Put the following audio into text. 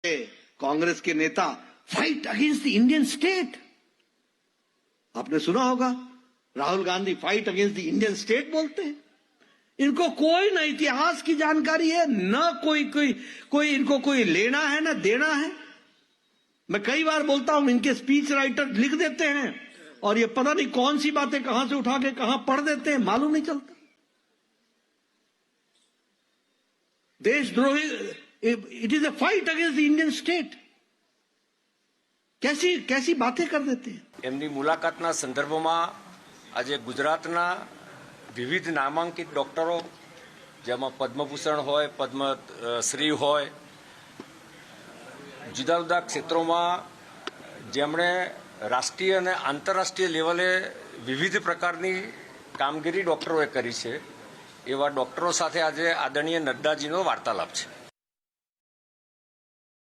कांग्रेस के नेता fight against the Indian state. आपने सुना होगा Rahul Gandhi fight against the Indian state बोलते हैं। इनको कोई न इतिहास की जानकारी है, न कोई इनको कोई लेना है न देना है। मैं कई बार बोलता हूं, इनके स्पीच राइटर लिख देते हैं और ये पता नहीं कौन सी बातें कहां से उठा के कहां पढ़ देते हैं, मालूम नहीं चलता। देशद्रोही, it is a fight against the Indian state. कैसी बातें कर देते हैं। એમની મુલાકાતના સંદર્ભમાં આજે ગુજરાતના વિવિધ નામાંકિત ડોક્ટરો, જેમાં પદ્મભૂષણ હોય, પદ્મશ્રી હોય, જુદા જુદા ક્ષેત્રોમાં જેમણે રાષ્ટ્રીય અને આંતરરાષ્ટ્રીય લેવલે વિવિધ પ્રકારની કામગીરી ડોક્ટરોએ કરી છે, એવા ડોક્ટરો સાથે આજે આદરણીય નડ્ડાજીનો વાર્તાલાપ છે।